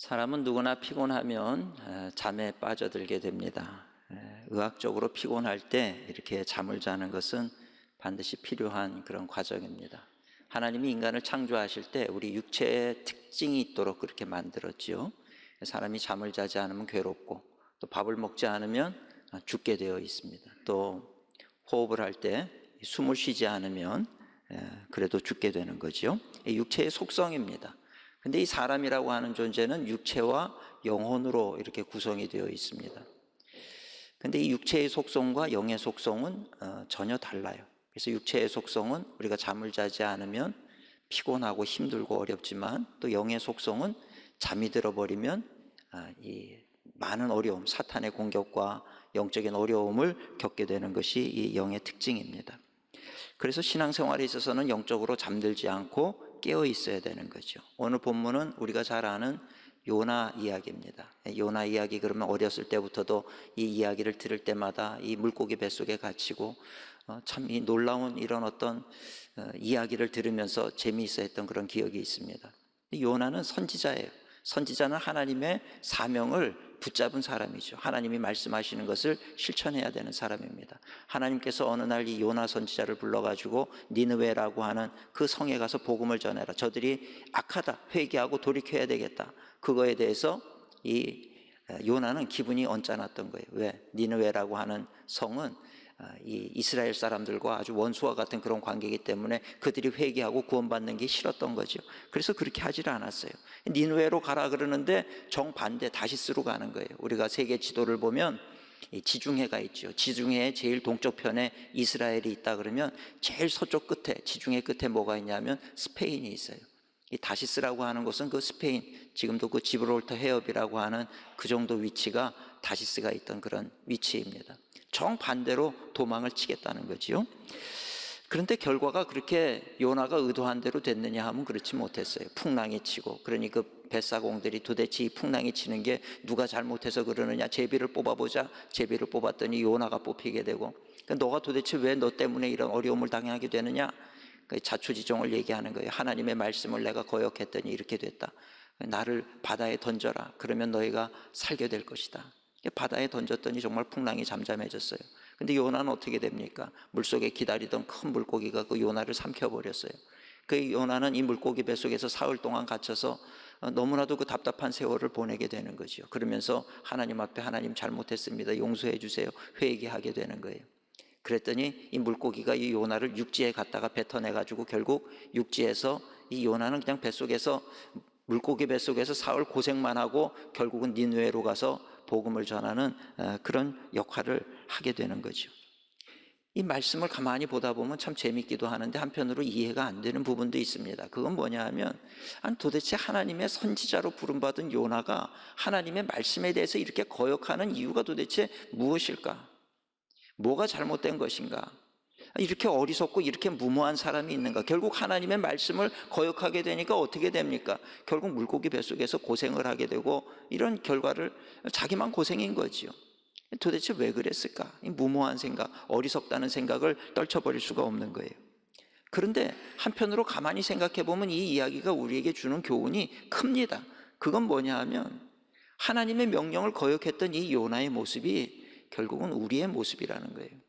사람은 누구나 피곤하면 잠에 빠져들게 됩니다. 의학적으로 피곤할 때 이렇게 잠을 자는 것은 반드시 필요한 그런 과정입니다. 하나님이 인간을 창조하실 때 우리 육체의 특징이 있도록 그렇게 만들었지요. 사람이 잠을 자지 않으면 괴롭고, 또 밥을 먹지 않으면 죽게 되어 있습니다. 또 호흡을 할 때 숨을 쉬지 않으면 그래도 죽게 되는 거지요. 육체의 속성입니다. 근데 이 사람이라고 하는 존재는 육체와 영혼으로 이렇게 구성이 되어 있습니다. 근데 이 육체의 속성과 영의 속성은 전혀 달라요. 그래서 육체의 속성은 우리가 잠을 자지 않으면 피곤하고 힘들고 어렵지만, 또 영의 속성은 잠이 들어버리면 이 많은 어려움, 사탄의 공격과 영적인 어려움을 겪게 되는 것이 이 영의 특징입니다. 그래서 신앙생활에 있어서는 영적으로 잠들지 않고 깨어 있어야 되는 거죠. 오늘 본문은 우리가 잘 아는 요나 이야기입니다. 요나 이야기, 그러면 어렸을 때부터도 이 이야기를 들을 때마다 이 물고기 뱃속에 갇히고 참 이 놀라운 이런 어떤 이야기를 들으면서 재미있어 했던 그런 기억이 있습니다. 요나는 선지자예요. 선지자는 하나님의 사명을 붙잡은 사람이죠. 하나님이 말씀하시는 것을 실천해야 되는 사람입니다. 하나님께서 어느 날 이 요나 선지자를 불러가지고 니느웨라고 하는 그 성에 가서 복음을 전해라. 저들이 악하다, 회개하고 돌이켜야 되겠다. 그거에 대해서 이 요나는 기분이 언짢았던 거예요. 왜? 니느웨라고 하는 성은 이 이스라엘 사람들과 아주 원수와 같은 그런 관계이기 때문에 그들이 회개하고 구원받는 게 싫었던 거죠. 그래서 그렇게 하지를 않았어요. 니느웨로 가라 그러는데 정반대 다시스로 가는 거예요. 우리가 세계 지도를 보면 지중해가 있죠. 지중해의 제일 동쪽 편에 이스라엘이 있다 그러면 제일 서쪽 끝에, 지중해 끝에 뭐가 있냐면 스페인이 있어요. 이 다시스라고 하는 곳은 그 스페인, 지금도 그 지브롤터 해협이라고 하는 그 정도 위치가 다시스가 있던 그런 위치입니다. 정반대로 도망을 치겠다는 거지요. 그런데 결과가 그렇게 요나가 의도한 대로 됐느냐 하면 그렇지 못했어요. 풍랑이 치고, 그러니 그 뱃사공들이 도대체 이 풍랑이 치는 게 누가 잘못해서 그러느냐, 제비를 뽑아보자. 제비를 뽑았더니 요나가 뽑히게 되고, 그러니까 너가 도대체 왜 너 때문에 이런 어려움을 당하게 되느냐, 자초지종을 얘기하는 거예요. 하나님의 말씀을 내가 거역했더니 이렇게 됐다. 나를 바다에 던져라. 그러면 너희가 살게 될 것이다. 바다에 던졌더니 정말 풍랑이 잠잠해졌어요. 근데 요나는 어떻게 됩니까? 물속에 기다리던 큰 물고기가 그 요나를 삼켜버렸어요. 그 요나는 이 물고기 뱃속에서 사흘 동안 갇혀서 너무나도 그 답답한 세월을 보내게 되는 거죠. 그러면서 하나님 앞에 하나님 잘못했습니다, 용서해 주세요, 회개하게 되는 거예요. 그랬더니 이 물고기가 이 요나를 육지에 갖다가 뱉어내가지고 결국 육지에서 이 요나는 그냥 뱃속에서, 물고기 뱃속에서 사흘 고생만 하고 결국은 니느웨로 가서 복음을 전하는 그런 역할을 하게 되는 거죠. 이 말씀을 가만히 보다 보면 참 재밌기도 하는데 한편으로 이해가 안 되는 부분도 있습니다. 그건 뭐냐 하면, 도대체 하나님의 선지자로 부름받은 요나가 하나님의 말씀에 대해서 이렇게 거역하는 이유가 도대체 무엇일까? 뭐가 잘못된 것인가? 이렇게 어리석고 이렇게 무모한 사람이 있는가? 결국 하나님의 말씀을 거역하게 되니까 어떻게 됩니까? 결국 물고기 뱃속에서 고생을 하게 되고, 이런 결과를, 자기만 고생인 거지요. 도대체 왜 그랬을까? 이 무모한 생각, 어리석다는 생각을 떨쳐버릴 수가 없는 거예요. 그런데 한편으로 가만히 생각해 보면 이 이야기가 우리에게 주는 교훈이 큽니다. 그건 뭐냐 하면, 하나님의 명령을 거역했던 이 요나의 모습이 결국은 우리의 모습이라는 거예요.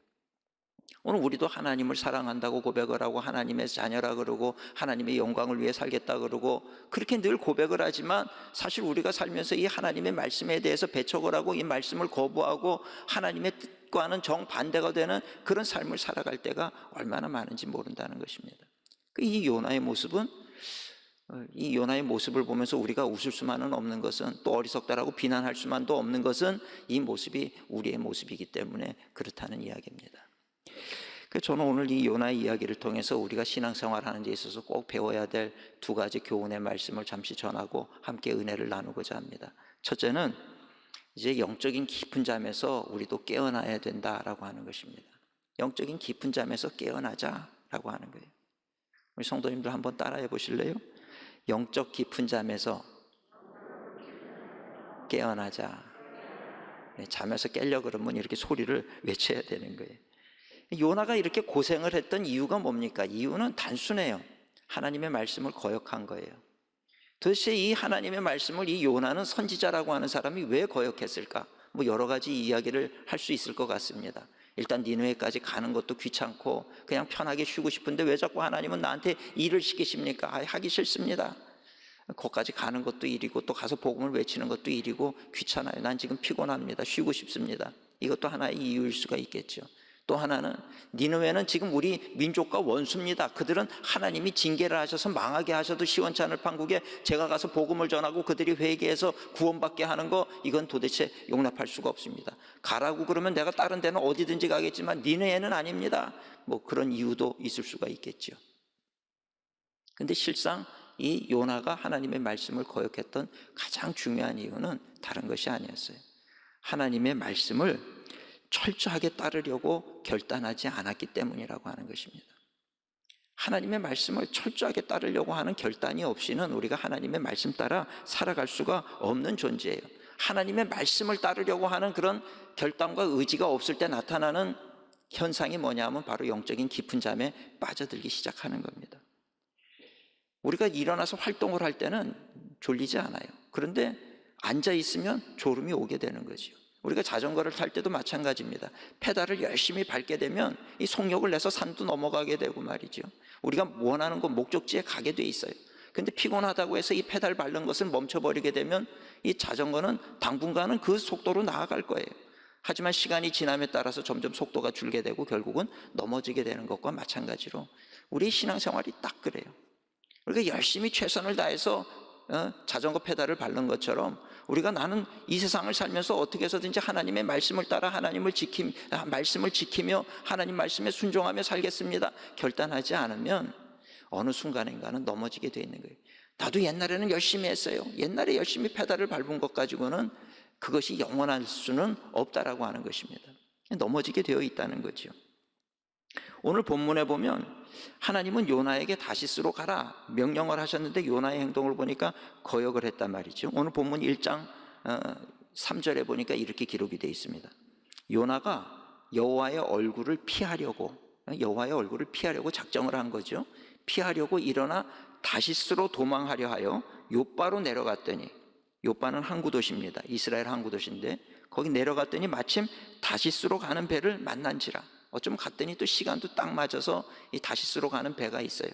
오늘 우리도 하나님을 사랑한다고 고백을 하고 하나님의 자녀라 그러고 하나님의 영광을 위해 살겠다 그러고 그렇게 늘 고백을 하지만, 사실 우리가 살면서 이 하나님의 말씀에 대해서 배척을 하고 이 말씀을 거부하고 하나님의 뜻과는 정반대가 되는 그런 삶을 살아갈 때가 얼마나 많은지 모른다는 것입니다. 이 요나의 모습은, 이 요나의 모습을 보면서 우리가 웃을 수만은 없는 것은, 또 어리석다라고 비난할 수만도 없는 것은 이 모습이 우리의 모습이기 때문에 그렇다는 이야기입니다. 저는 오늘 이 요나의 이야기를 통해서 우리가 신앙생활하는 데 있어서 꼭 배워야 될 두 가지 교훈의 말씀을 잠시 전하고 함께 은혜를 나누고자 합니다. 첫째는 이제 영적인 깊은 잠에서 우리도 깨어나야 된다라고 하는 것입니다. 영적인 깊은 잠에서 깨어나자라고 하는 거예요. 우리 성도님들 한번 따라해 보실래요? 영적 깊은 잠에서 깨어나자. 잠에서 깨려고 그러면 이렇게 소리를 외쳐야 되는 거예요. 요나가 이렇게 고생을 했던 이유가 뭡니까? 이유는 단순해요. 하나님의 말씀을 거역한 거예요. 도대체 이 하나님의 말씀을 이 요나는 선지자라고 하는 사람이 왜 거역했을까? 뭐 여러 가지 이야기를 할 수 있을 것 같습니다. 일단 니느웨까지 가는 것도 귀찮고 그냥 편하게 쉬고 싶은데 왜 자꾸 하나님은 나한테 일을 시키십니까? 하기 싫습니다. 거기까지 가는 것도 일이고 또 가서 복음을 외치는 것도 일이고 귀찮아요. 난 지금 피곤합니다. 쉬고 싶습니다. 이것도 하나의 이유일 수가 있겠죠. 또 하나는 니느웨는 지금 우리 민족과 원수입니다. 그들은 하나님이 징계를 하셔서 망하게 하셔도 시원치 않을 판국에 제가 가서 복음을 전하고 그들이 회개해서 구원받게 하는 거, 이건 도대체 용납할 수가 없습니다. 가라고 그러면 내가 다른 데는 어디든지 가겠지만 니느웨는 아닙니다. 뭐 그런 이유도 있을 수가 있겠죠. 근데 실상 이 요나가 하나님의 말씀을 거역했던 가장 중요한 이유는 다른 것이 아니었어요. 하나님의 말씀을 철저하게 따르려고 결단하지 않았기 때문이라고 하는 것입니다. 하나님의 말씀을 철저하게 따르려고 하는 결단이 없이는 우리가 하나님의 말씀 따라 살아갈 수가 없는 존재예요. 하나님의 말씀을 따르려고 하는 그런 결단과 의지가 없을 때 나타나는 현상이 뭐냐면 바로 영적인 깊은 잠에 빠져들기 시작하는 겁니다. 우리가 일어나서 활동을 할 때는 졸리지 않아요. 그런데 앉아있으면 졸음이 오게 되는 거죠. 우리가 자전거를 탈 때도 마찬가지입니다. 페달을 열심히 밟게 되면 이 속력을 내서 산도 넘어가게 되고 말이죠. 우리가 원하는 곳 목적지에 가게 돼 있어요. 근데 피곤하다고 해서 이 페달 밟는 것을 멈춰버리게 되면 이 자전거는 당분간은 그 속도로 나아갈 거예요. 하지만 시간이 지남에 따라서 점점 속도가 줄게 되고 결국은 넘어지게 되는 것과 마찬가지로 우리 신앙생활이 딱 그래요. 우리가 열심히 최선을 다해서 자전거 페달을 밟는 것처럼 우리가 나는 이 세상을 살면서 어떻게 해서든지 하나님의 말씀을 따라 말씀을 지키며 하나님 말씀에 순종하며 살겠습니다 결단하지 않으면 어느 순간인가는 넘어지게 돼 있는 거예요. 나도 옛날에는 열심히 했어요. 옛날에 열심히 페달을 밟은 것 가지고는 그것이 영원할 수는 없다라고 하는 것입니다. 넘어지게 되어 있다는 거죠. 오늘 본문에 보면 하나님은 요나에게 다시스로 가라 명령을 하셨는데 요나의 행동을 보니까 거역을 했단 말이죠. 오늘 본문 1장 3절에 보니까 이렇게 기록이 되어 있습니다. 요나가 여호와의 얼굴을 피하려고 작정을 한 거죠. 피하려고 일어나 다시스로 도망하려 하여 욥바로 내려갔더니, 욥바는 항구 도시입니다. 이스라엘 항구 도시인데 거기 내려갔더니 마침 다시스로 가는 배를 만난지라. 어쩌면 갔더니 또 시간도 딱 맞아서 이 다시스로 가는 배가 있어요.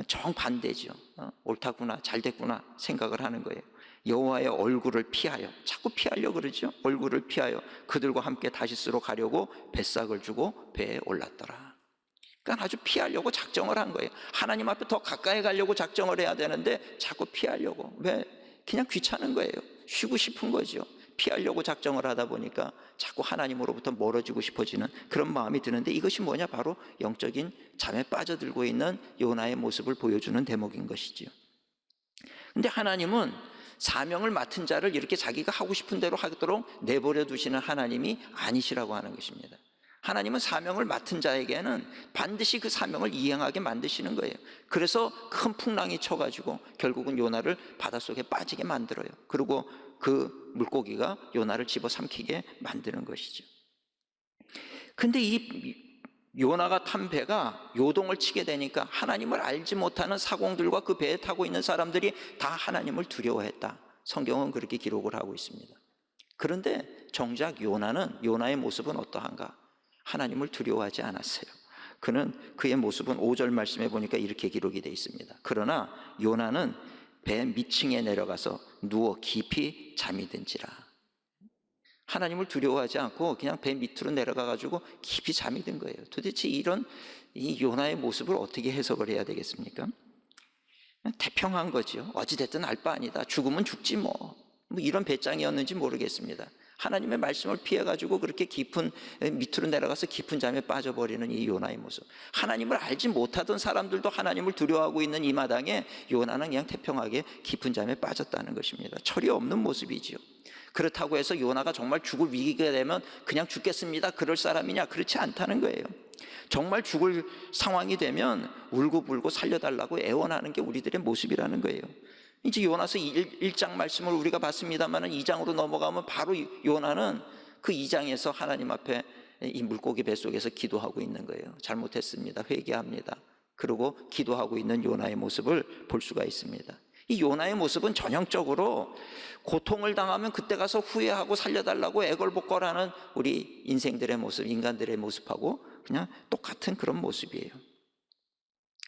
정반대죠. 옳다구나, 잘됐구나 생각을 하는 거예요. 여호와의 얼굴을 피하여, 자꾸 피하려고 그러죠. 얼굴을 피하여 그들과 함께 다시스로 가려고 뱃삭을 주고 배에 올랐더라. 그러니까 아주 피하려고 작정을 한 거예요. 하나님 앞에 더 가까이 가려고 작정을 해야 되는데 자꾸 피하려고. 왜? 그냥 귀찮은 거예요. 쉬고 싶은 거죠. 피하려고 작정을 하다 보니까 자꾸 하나님으로부터 멀어지고 싶어지는 그런 마음이 드는데, 이것이 뭐냐? 바로 영적인 잠에 빠져들고 있는 요나의 모습을 보여주는 대목인 것이지요. 근데 하나님은 사명을 맡은 자를 이렇게 자기가 하고 싶은 대로 하도록 내버려 두시는 하나님이 아니시라고 하는 것입니다. 하나님은 사명을 맡은 자에게는 반드시 그 사명을 이행하게 만드시는 거예요. 그래서 큰 풍랑이 쳐가지고 결국은 요나를 바닷속에 빠지게 만들어요. 그리고 그 물고기가 요나를 집어삼키게 만드는 것이죠. 근데 이 요나가 탄 배가 요동을 치게 되니까 하나님을 알지 못하는 사공들과 그 배에 타고 있는 사람들이 다 하나님을 두려워했다. 성경은 그렇게 기록을 하고 있습니다. 그런데 정작 요나의 모습은 어떠한가? 하나님을 두려워하지 않았어요. 그의 모습은 5절 말씀에 보니까 이렇게 기록이 되어 있습니다. 그러나 요나는 배 밑층에 내려가서 누워 깊이 잠이 든지라. 하나님을 두려워하지 않고 그냥 배 밑으로 내려가가지고 깊이 잠이 든 거예요. 도대체 이 요나의 모습을 어떻게 해석을 해야 되겠습니까? 태평한 거죠. 어찌됐든 알 바 아니다. 죽으면 죽지 뭐 이런 배짱이었는지 모르겠습니다. 하나님의 말씀을 피해가지고 그렇게 깊은 밑으로 내려가서 깊은 잠에 빠져버리는 이 요나의 모습. 하나님을 알지 못하던 사람들도 하나님을 두려워하고 있는 이 마당에 요나는 그냥 태평하게 깊은 잠에 빠졌다는 것입니다. 철이 없는 모습이지요. 그렇다고 해서 요나가 정말 죽을 위기가 되면 그냥 죽겠습니다 그럴 사람이냐? 그렇지 않다는 거예요. 정말 죽을 상황이 되면 울고불고 살려달라고 애원하는 게 우리들의 모습이라는 거예요. 이제 요나서 1장 말씀을 우리가 봤습니다만 2장으로 넘어가면 바로 요나는 그 2장에서 하나님 앞에 이 물고기 뱃속에서 기도하고 있는 거예요. 잘못했습니다. 회개합니다. 그리고 기도하고 있는 요나의 모습을 볼 수가 있습니다. 이 요나의 모습은 전형적으로 고통을 당하면 그때 가서 후회하고 살려달라고 애걸복걸하는 우리 인생들의 모습, 인간들의 모습하고 그냥 똑같은 그런 모습이에요.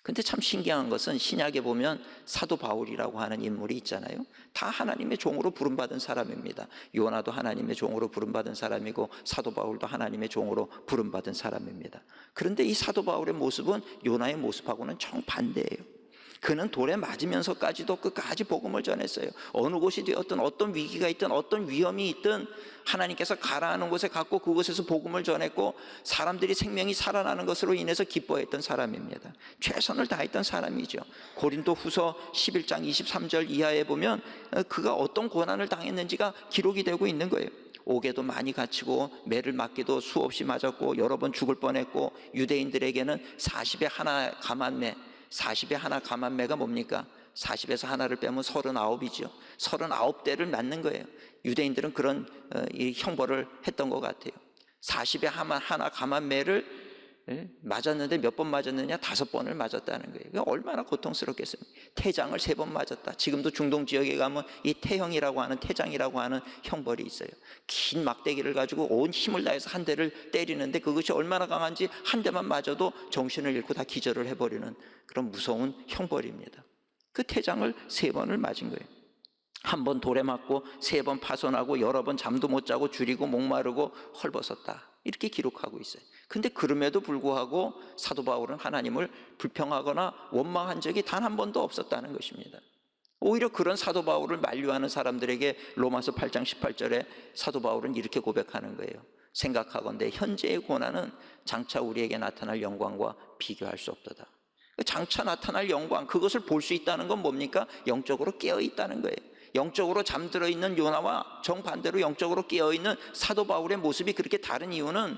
근데 참 신기한 것은 신약에 보면 사도 바울이라고 하는 인물이 있잖아요. 다 하나님의 종으로 부름받은 사람입니다. 요나도 하나님의 종으로 부름받은 사람이고 사도 바울도 하나님의 종으로 부름받은 사람입니다. 그런데 이 사도 바울의 모습은 요나의 모습하고는 정반대예요. 그는 돌에 맞으면서까지도 끝까지 복음을 전했어요. 어느 곳이 되었든 어떤 위기가 있든 어떤 위험이 있든 하나님께서 가라하는 곳에 갔고 그곳에서 복음을 전했고 사람들이 생명이 살아나는 것으로 인해서 기뻐했던 사람입니다. 최선을 다했던 사람이죠. 고린도 후서 11장 23절 이하에 보면 그가 어떤 고난을 당했는지가 기록이 되고 있는 거예요. 옥에도 많이 갇히고 매를 맞기도 수없이 맞았고 여러 번 죽을 뻔했고 유대인들에게는 40에 하나 감한매, 40에 하나 감한매가 뭡니까? 40에서 하나를 빼면 39이죠. 39대를 맞는 거예요. 유대인들은 그런 이 형벌을 했던 것 같아요. 40에 하나 감한매를 맞았는데 몇 번 맞았느냐? 5번을 맞았다는 거예요. 얼마나 고통스럽겠습니까? 태장을 3번 맞았다. 지금도 중동 지역에 가면 이 태형이라고 하는, 태장이라고 하는 형벌이 있어요. 긴 막대기를 가지고 온 힘을 다해서 한 대를 때리는데 그것이 얼마나 강한지 한 대만 맞아도 정신을 잃고 다 기절을 해버리는 그런 무서운 형벌입니다. 그 태장을 3번을 맞은 거예요. 한 번 돌에 맞고 3번 파손하고 여러 번 잠도 못 자고 줄이고 목마르고 헐벗었다. 이렇게 기록하고 있어요. 근데 그럼에도 불구하고 사도 바울은 하나님을 불평하거나 원망한 적이 단 한 번도 없었다는 것입니다. 오히려 그런 사도 바울을 만류하는 사람들에게 로마서 8장 18절에 사도 바울은 이렇게 고백하는 거예요. 생각하건대 현재의 고난은 장차 우리에게 나타날 영광과 비교할 수 없도다. 장차 나타날 영광, 그것을 볼 수 있다는 건 뭡니까? 영적으로 깨어 있다는 거예요. 영적으로 잠들어 있는 요나와 정반대로 영적으로 깨어 있는 사도 바울의 모습이 그렇게 다른 이유는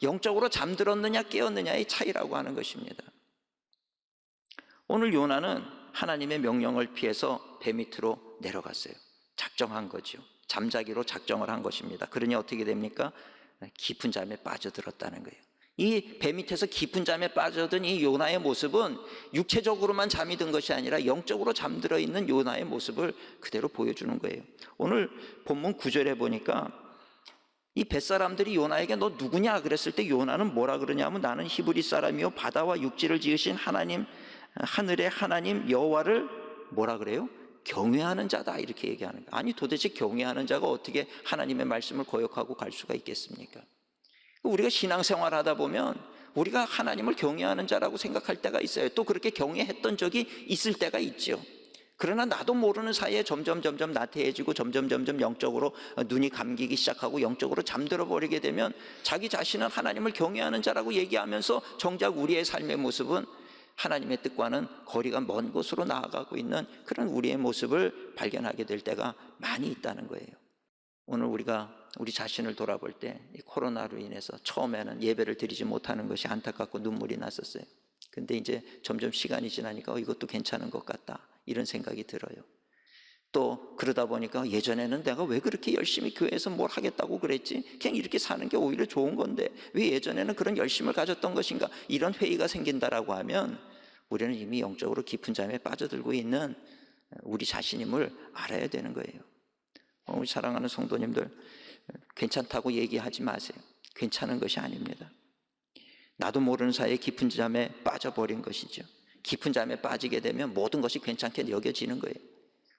영적으로 잠들었느냐 깨었느냐의 차이라고 하는 것입니다. 오늘 요나는 하나님의 명령을 피해서 배 밑으로 내려갔어요. 작정한 거죠. 잠자기로 작정을 한 것입니다. 그러니 어떻게 됩니까? 깊은 잠에 빠져들었다는 거예요. 이 배 밑에서 깊은 잠에 빠져든 이 요나의 모습은 육체적으로만 잠이 든 것이 아니라 영적으로 잠들어 있는 요나의 모습을 그대로 보여주는 거예요. 오늘 본문 9절에 보니까 이 뱃사람들이 요나에게 너 누구냐 그랬을 때 요나는 뭐라 그러냐면 나는 히브리 사람이요 바다와 육지를 지으신 하나님, 하늘의 하나님 여호와를 뭐라 그래요? 경외하는 자다 이렇게 얘기하는 거예요. 아니 도대체 경외하는 자가 어떻게 하나님의 말씀을 거역하고 갈 수가 있겠습니까? 우리가 신앙생활 하다 보면 우리가 하나님을 경외하는 자라고 생각할 때가 있어요. 또 그렇게 경외했던 적이 있을 때가 있죠. 그러나 나도 모르는 사이에 점점 나태해지고 점점 영적으로 눈이 감기기 시작하고 영적으로 잠들어 버리게 되면 자기 자신은 하나님을 경외하는 자라고 얘기하면서 정작 우리의 삶의 모습은 하나님의 뜻과는 거리가 먼 곳으로 나아가고 있는 그런 우리의 모습을 발견하게 될 때가 많이 있다는 거예요. 오늘 우리가 우리 자신을 돌아볼 때 이 코로나로 인해서 처음에는 예배를 드리지 못하는 것이 안타깝고 눈물이 났었어요. 근데 이제 점점 시간이 지나니까 이것도 괜찮은 것 같다 이런 생각이 들어요. 또 그러다 보니까 예전에는 내가 왜 그렇게 열심히 교회에서 뭘 하겠다고 그랬지? 그냥 이렇게 사는 게 오히려 좋은 건데 왜 예전에는 그런 열심을 가졌던 것인가? 이런 회의가 생긴다라고 하면 우리는 이미 영적으로 깊은 잠에 빠져들고 있는 우리 자신임을 알아야 되는 거예요. 우리 사랑하는 성도님들, 괜찮다고 얘기하지 마세요. 괜찮은 것이 아닙니다. 나도 모르는 사이에 깊은 잠에 빠져버린 것이죠. 깊은 잠에 빠지게 되면 모든 것이 괜찮게 여겨지는 거예요.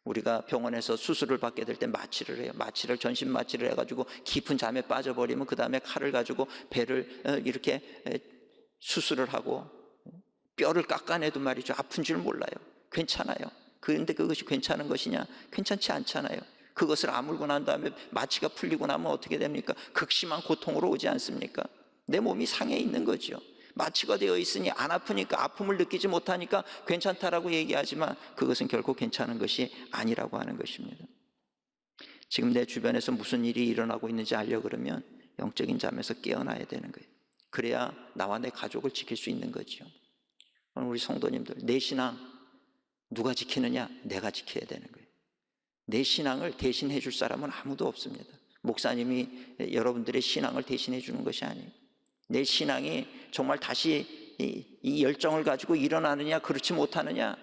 우리가 병원에서 수술을 받게 될 때 마취를 해요. 전신 마취를 해가지고 깊은 잠에 빠져버리면 그 다음에 칼을 가지고 배를 이렇게 수술을 하고 뼈를 깎아내도 말이죠. 아픈 줄 몰라요. 괜찮아요. 그런데 그것이 괜찮은 것이냐? 괜찮지 않잖아요. 그것을 아물고 난 다음에 마취가 풀리고 나면 어떻게 됩니까? 극심한 고통으로 오지 않습니까? 내 몸이 상해 있는 거죠. 마취가 되어 있으니 안 아프니까 아픔을 느끼지 못하니까 괜찮다라고 얘기하지만 그것은 결코 괜찮은 것이 아니라고 하는 것입니다. 지금 내 주변에서 무슨 일이 일어나고 있는지 알려 그러면 영적인 잠에서 깨어나야 되는 거예요. 그래야 나와 내 가족을 지킬 수 있는 거죠. 오늘 우리 성도님들, 내 신앙 누가 지키느냐? 내가 지켜야 되는 거예요. 내 신앙을 대신해 줄 사람은 아무도 없습니다. 목사님이 여러분들의 신앙을 대신해 주는 것이 아니에요. 내 신앙이 정말 다시 이 열정을 가지고 일어나느냐 그렇지 못하느냐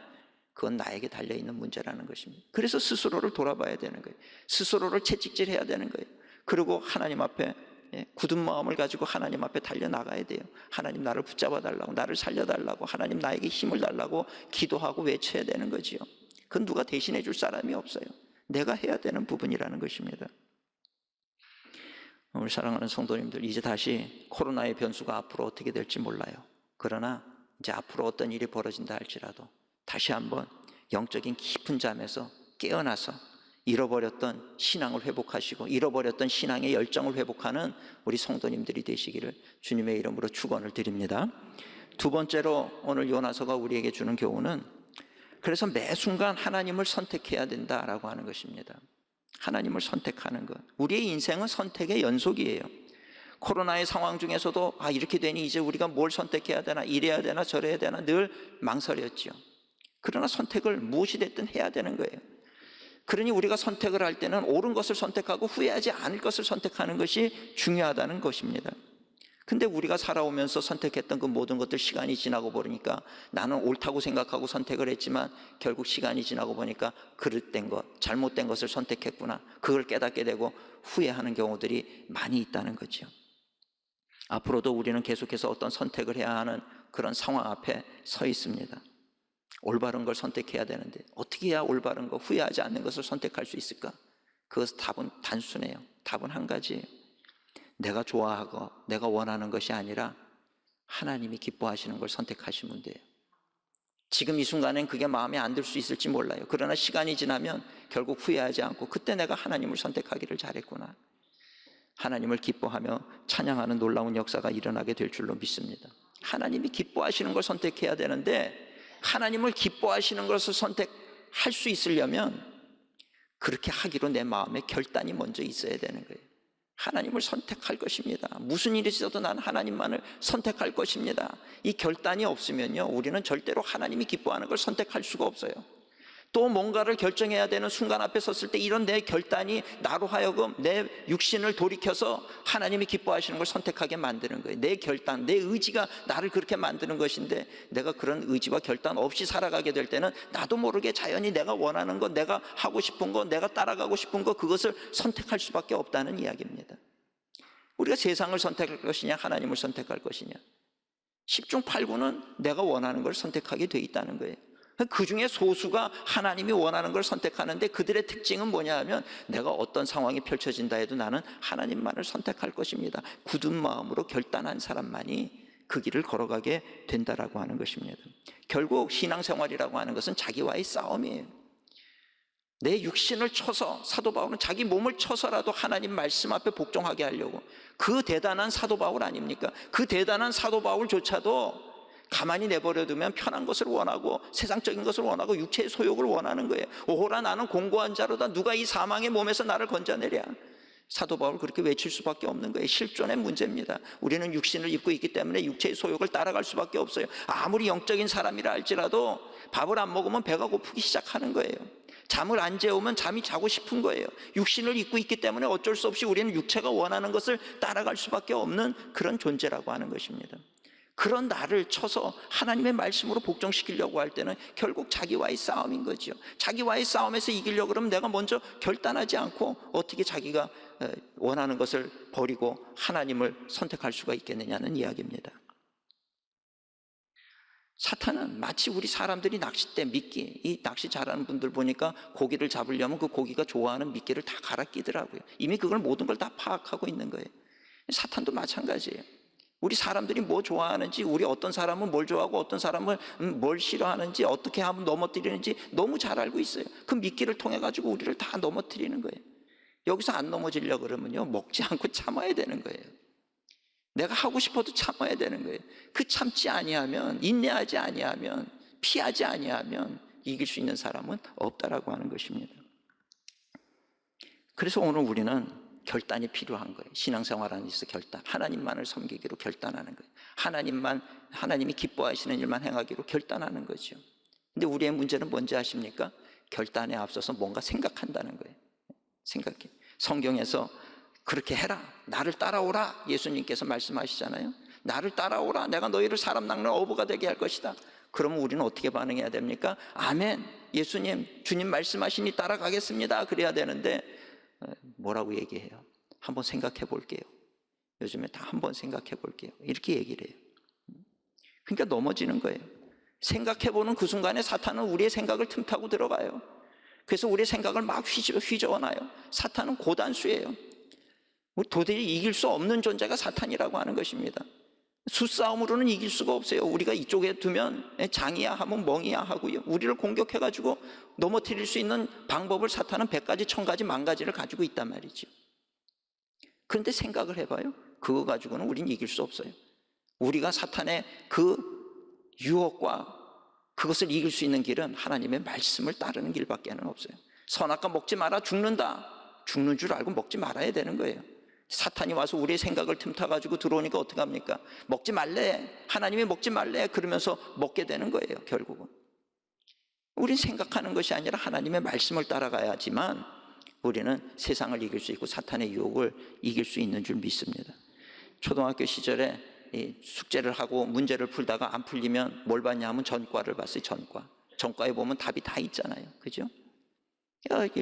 그건 나에게 달려있는 문제라는 것입니다. 그래서 스스로를 돌아봐야 되는 거예요. 스스로를 채찍질해야 되는 거예요. 그리고 하나님 앞에 굳은 마음을 가지고 하나님 앞에 달려나가야 돼요. 하나님 나를 붙잡아 달라고, 나를 살려달라고, 하나님 나에게 힘을 달라고 기도하고 외쳐야 되는 거지요. 그건 누가 대신해 줄 사람이 없어요. 내가 해야 되는 부분이라는 것입니다. 우리 사랑하는 성도님들, 이제 다시 코로나의 변수가 앞으로 어떻게 될지 몰라요. 그러나 이제 앞으로 어떤 일이 벌어진다 할지라도 다시 한번 영적인 깊은 잠에서 깨어나서 잃어버렸던 신앙을 회복하시고 잃어버렸던 신앙의 열정을 회복하는 우리 성도님들이 되시기를 주님의 이름으로 축원을 드립니다. 두 번째로 오늘 요나서가 우리에게 주는 교훈은, 그래서 매 순간 하나님을 선택해야 된다라고 하는 것입니다. 하나님을 선택하는 것. 우리의 인생은 선택의 연속이에요. 코로나의 상황 중에서도 이렇게 되니 이제 우리가 뭘 선택해야 되나, 이래야 되나 저래야 되나 늘 망설였지요. 그러나 선택을 무엇이 됐든 해야 되는 거예요. 그러니 우리가 선택을 할 때는 옳은 것을 선택하고 후회하지 않을 것을 선택하는 것이 중요하다는 것입니다. 근데 우리가 살아오면서 선택했던 그 모든 것들 시간이 지나고 보니까 나는 옳다고 생각하고 선택을 했지만 결국 시간이 지나고 보니까 그릇된 것, 잘못된 것을 선택했구나, 그걸 깨닫게 되고 후회하는 경우들이 많이 있다는 거죠. 앞으로도 우리는 계속해서 어떤 선택을 해야 하는 그런 상황 앞에 서 있습니다. 올바른 걸 선택해야 되는데 어떻게 해야 올바른 거, 후회하지 않는 것을 선택할 수 있을까? 그것은 답은 단순해요. 답은 한 가지예요. 내가 좋아하고 내가 원하는 것이 아니라 하나님이 기뻐하시는 걸 선택하시면 돼요. 지금 이 순간엔 그게 마음에 안 들 수 있을지 몰라요. 그러나 시간이 지나면 결국 후회하지 않고 그때 내가 하나님을 선택하기를 잘했구나, 하나님을 기뻐하며 찬양하는 놀라운 역사가 일어나게 될 줄로 믿습니다. 하나님이 기뻐하시는 걸 선택해야 되는데 하나님을 기뻐하시는 것을 선택할 수 있으려면 그렇게 하기로 내 마음에 결단이 먼저 있어야 되는 거예요. 하나님을 선택할 것입니다. 무슨 일이 있어도 나는 하나님만을 선택할 것입니다. 이 결단이 없으면요, 우리는 절대로 하나님이 기뻐하는 걸 선택할 수가 없어요. 또 뭔가를 결정해야 되는 순간 앞에 섰을 때 이런 내 결단이 나로 하여금 내 육신을 돌이켜서 하나님이 기뻐하시는 걸 선택하게 만드는 거예요. 내 결단, 내 의지가 나를 그렇게 만드는 것인데 내가 그런 의지와 결단 없이 살아가게 될 때는 나도 모르게 자연히 내가 원하는 것, 내가 하고 싶은 것, 내가 따라가고 싶은 것, 그것을 선택할 수밖에 없다는 이야기입니다. 우리가 세상을 선택할 것이냐 하나님을 선택할 것이냐, 10중 8구는 내가 원하는 걸 선택하게 돼 있다는 거예요. 그 중에 소수가 하나님이 원하는 걸 선택하는데 그들의 특징은 뭐냐 하면 내가 어떤 상황이 펼쳐진다 해도 나는 하나님만을 선택할 것입니다. 굳은 마음으로 결단한 사람만이 그 길을 걸어가게 된다라고 하는 것입니다. 결국 신앙생활이라고 하는 것은 자기와의 싸움이에요. 내 육신을 쳐서, 사도 바울은 자기 몸을 쳐서라도 하나님 말씀 앞에 복종하게 하려고, 그 대단한 사도 바울 아닙니까? 그 대단한 사도 바울조차도 가만히 내버려두면 편한 것을 원하고 세상적인 것을 원하고 육체의 소욕을 원하는 거예요. 오호라 나는 공고한 자로다, 누가 이 사망의 몸에서 나를 건져내랴. 사도 바울 그렇게 외칠 수밖에 없는 거예요. 실존의 문제입니다. 우리는 육신을 입고 있기 때문에 육체의 소욕을 따라갈 수밖에 없어요. 아무리 영적인 사람이라 할지라도 밥을 안 먹으면 배가 고프기 시작하는 거예요. 잠을 안 재우면 잠이 자고 싶은 거예요. 육신을 입고 있기 때문에 어쩔 수 없이 우리는 육체가 원하는 것을 따라갈 수밖에 없는 그런 존재라고 하는 것입니다. 그런 나를 쳐서 하나님의 말씀으로 복종시키려고 할 때는 결국 자기와의 싸움인 거죠. 자기와의 싸움에서 이기려고 그러면 내가 먼저 결단하지 않고 어떻게 자기가 원하는 것을 버리고 하나님을 선택할 수가 있겠느냐는 이야기입니다. 사탄은 마치 우리 사람들이 낚싯대, 미끼, 이 낚시 잘하는 분들 보니까 고기를 잡으려면 그 고기가 좋아하는 미끼를 다 갈아 끼더라고요. 이미 그걸 모든 걸 다 파악하고 있는 거예요. 사탄도 마찬가지예요. 우리 사람들이 뭐 좋아하는지, 우리 어떤 사람은 뭘 좋아하고 어떤 사람은 뭘 싫어하는지, 어떻게 하면 넘어뜨리는지 너무 잘 알고 있어요. 그 미끼를 통해 가지고 우리를 다 넘어뜨리는 거예요. 여기서 안 넘어지려고 그러면요, 먹지 않고 참아야 되는 거예요. 내가 하고 싶어도 참아야 되는 거예요. 그 참지 아니하면, 인내하지 아니하면, 피하지 아니하면 이길 수 있는 사람은 없다라고 하는 것입니다. 그래서 오늘 우리는 결단이 필요한 거예요. 신앙생활 안에서 결단, 하나님만을 섬기기로 결단하는 거예요. 하나님이 기뻐하시는 일만 행하기로 결단하는 거죠. 근데 우리의 문제는 뭔지 아십니까? 결단에 앞서서 뭔가 생각한다는 거예요. 생각해. 성경에서 그렇게 해라, 나를 따라오라, 예수님께서 말씀하시잖아요. 나를 따라오라, 내가 너희를 사람 낚는 어부가 되게 할 것이다. 그러면 우리는 어떻게 반응해야 됩니까? 아멘, 예수님, 주님 말씀하시니 따라가겠습니다. 그래야 되는데 뭐라고 얘기해요? 한번 생각해 볼게요. 요즘에 다 한번 생각해 볼게요. 이렇게 얘기를 해요. 그러니까 넘어지는 거예요. 생각해보는 그 순간에 사탄은 우리의 생각을 틈타고 들어가요. 그래서 우리의 생각을 막 휘저어놔요. 사탄은 고단수예요. 도저히 이길 수 없는 존재가 사탄이라고 하는 것입니다. 수싸움으로는 이길 수가 없어요. 우리가 이쪽에 두면 장이야 하면 멍이야 하고요, 우리를 공격해가지고 넘어뜨릴 수 있는 방법을 사탄은 100가지 1000가지 10,000가지를 가지고 있단 말이죠. 그런데 생각을 해봐요. 그거 가지고는 우린 이길 수 없어요. 우리가 사탄의 그 유혹과 그것을 이길 수 있는 길은 하나님의 말씀을 따르는 길밖에 없어요. 선악과 먹지 마라, 죽는다. 죽는 줄 알고 먹지 말아야 되는 거예요. 사탄이 와서 우리의 생각을 틈타가지고 들어오니까 어떡합니까? 먹지 말래, 하나님이 먹지 말래, 그러면서 먹게 되는 거예요. 결국은 우린 생각하는 것이 아니라 하나님의 말씀을 따라가야지만 우리는 세상을 이길 수 있고 사탄의 유혹을 이길 수 있는 줄 믿습니다. 초등학교 시절에 숙제를 하고 문제를 풀다가 안 풀리면 뭘 봤냐 하면 전과를 봤어요. 전과에 보면 답이 다 있잖아요. 그죠?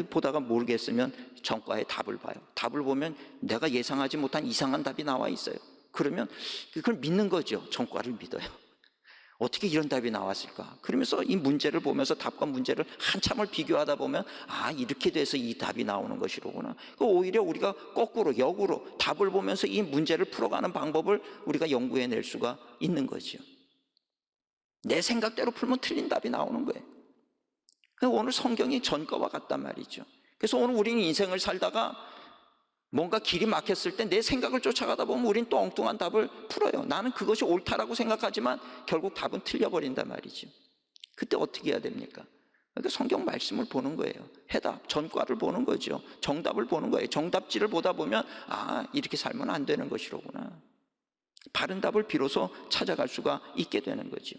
보다가 모르겠으면 전과의 답을 봐요. 답을 보면 내가 예상하지 못한 이상한 답이 나와 있어요. 그러면 그걸 믿는 거죠. 전과를 믿어요. 어떻게 이런 답이 나왔을까? 그러면서 이 문제를 보면서 답과 문제를 한참을 비교하다 보면 이렇게 돼서 이 답이 나오는 것이로구나. 오히려 우리가 거꾸로 역으로 답을 보면서 이 문제를 풀어가는 방법을 우리가 연구해낼 수가 있는 거죠. 내 생각대로 풀면 틀린 답이 나오는 거예요. 오늘 성경이 전과와 같단 말이죠. 그래서 오늘 우리는 인생을 살다가 뭔가 길이 막혔을 때 내 생각을 쫓아가다 보면 우린 또 엉뚱한 답을 풀어요. 나는 그것이 옳다라고 생각하지만 결국 답은 틀려버린단 말이죠. 그때 어떻게 해야 됩니까? 그러니까 성경 말씀을 보는 거예요. 해답, 전과를 보는 거죠. 정답을 보는 거예요. 정답지를 보다 보면 이렇게 살면 안 되는 것이로구나. 바른 답을 비로소 찾아갈 수가 있게 되는 거죠.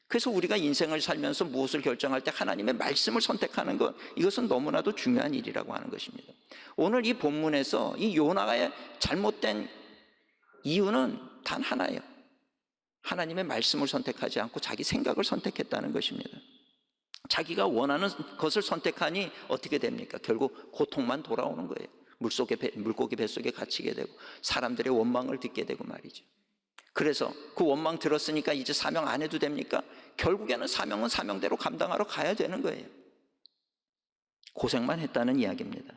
그래서 우리가 인생을 살면서 무엇을 결정할 때 하나님의 말씀을 선택하는 것, 이것은 너무나도 중요한 일이라고 하는 것입니다. 오늘 이 본문에서 이 요나의 잘못된 이유는 단 하나예요. 하나님의 말씀을 선택하지 않고 자기 생각을 선택했다는 것입니다. 자기가 원하는 것을 선택하니 어떻게 됩니까? 결국 고통만 돌아오는 거예요. 물고기 뱃속에 갇히게 되고 사람들의 원망을 듣게 되고 말이죠. 그래서 그 원망 들었으니까 이제 사명 안 해도 됩니까? 결국에는 사명은 사명대로 감당하러 가야 되는 거예요. 고생만 했다는 이야기입니다.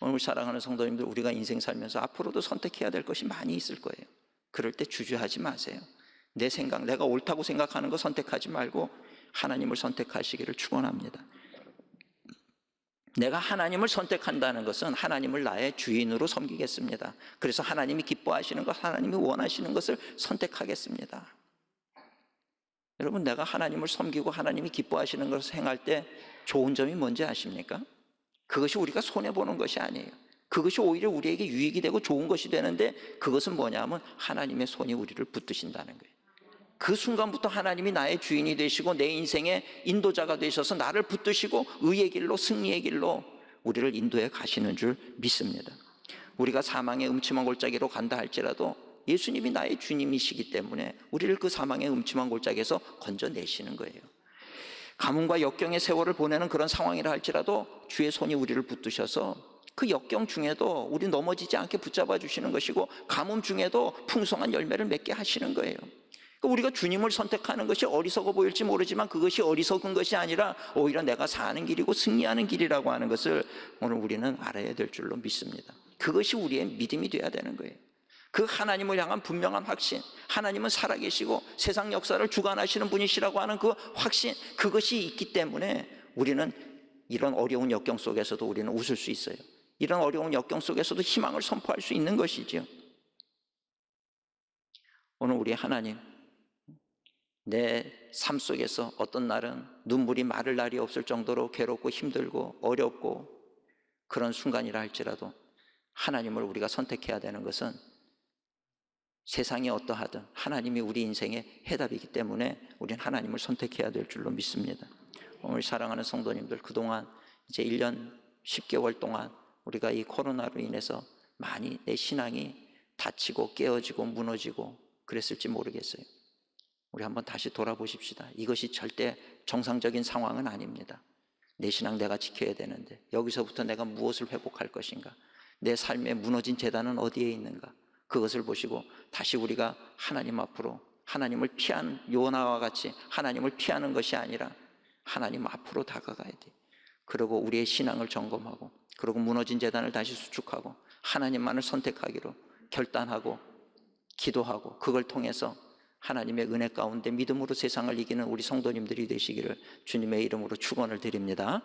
오늘 사랑하는 성도님들, 우리가 인생 살면서 앞으로도 선택해야 될 것이 많이 있을 거예요. 그럴 때 주저하지 마세요. 내 생각, 내가 옳다고 생각하는 거 선택하지 말고 하나님을 선택하시기를 축원합니다. 내가 하나님을 선택한다는 것은 하나님을 나의 주인으로 섬기겠습니다. 그래서 하나님이 기뻐하시는 것, 하나님이 원하시는 것을 선택하겠습니다. 여러분, 내가 하나님을 섬기고 하나님이 기뻐하시는 것을 행할 때 좋은 점이 뭔지 아십니까? 그것이 우리가 손해보는 것이 아니에요. 그것이 오히려 우리에게 유익이 되고 좋은 것이 되는데, 그것은 뭐냐 하면 하나님의 손이 우리를 붙드신다는 거예요. 그 순간부터 하나님이 나의 주인이 되시고 내 인생의 인도자가 되셔서 나를 붙드시고 의의 길로, 승리의 길로 우리를 인도해 가시는 줄 믿습니다. 우리가 사망의 음침한 골짜기로 간다 할지라도 예수님이 나의 주님이시기 때문에 우리를 그 사망의 음침한 골짜기에서 건져내시는 거예요. 가뭄과 역경의 세월을 보내는 그런 상황이라 할지라도 주의 손이 우리를 붙드셔서 그 역경 중에도 우리 넘어지지 않게 붙잡아 주시는 것이고, 가뭄 중에도 풍성한 열매를 맺게 하시는 거예요. 우리가 주님을 선택하는 것이 어리석어 보일지 모르지만 그것이 어리석은 것이 아니라 오히려 내가 사는 길이고 승리하는 길이라고 하는 것을 오늘 우리는 알아야 될 줄로 믿습니다. 그것이 우리의 믿음이 되어야 되는 거예요. 그 하나님을 향한 분명한 확신, 하나님은 살아계시고 세상 역사를 주관하시는 분이시라고 하는 그 확신, 그것이 있기 때문에 우리는 이런 어려운 역경 속에서도 우리는 웃을 수 있어요. 이런 어려운 역경 속에서도 희망을 선포할 수 있는 것이죠. 오늘 우리 하나님, 내 삶 속에서 어떤 날은 눈물이 마를 날이 없을 정도로 괴롭고 힘들고 어렵고 그런 순간이라 할지라도 하나님을 우리가 선택해야 되는 것은 세상이 어떠하든 하나님이 우리 인생의 해답이기 때문에 우리는 하나님을 선택해야 될 줄로 믿습니다. 오늘 사랑하는 성도님들, 그동안 이제 1년 10개월 동안 우리가 이 코로나로 인해서 많이 내 신앙이 다치고 깨어지고 무너지고 그랬을지 모르겠어요. 우리 한번 다시 돌아보십시다. 이것이 절대 정상적인 상황은 아닙니다. 내 신앙 내가 지켜야 되는데 여기서부터 내가 무엇을 회복할 것인가? 내 삶의 무너진 재단은 어디에 있는가? 그것을 보시고 다시 우리가 하나님 앞으로, 하나님을 피하는, 요나와 같이 하나님을 피하는 것이 아니라 하나님 앞으로 다가가야 돼. 그리고 우리의 신앙을 점검하고, 그리고 무너진 재단을 다시 수축하고 하나님만을 선택하기로 결단하고 기도하고, 그걸 통해서 하나님의 은혜 가운데 믿음으로 세상을 이기는 우리 성도님들이 되시기를 주님의 이름으로 축원을 드립니다.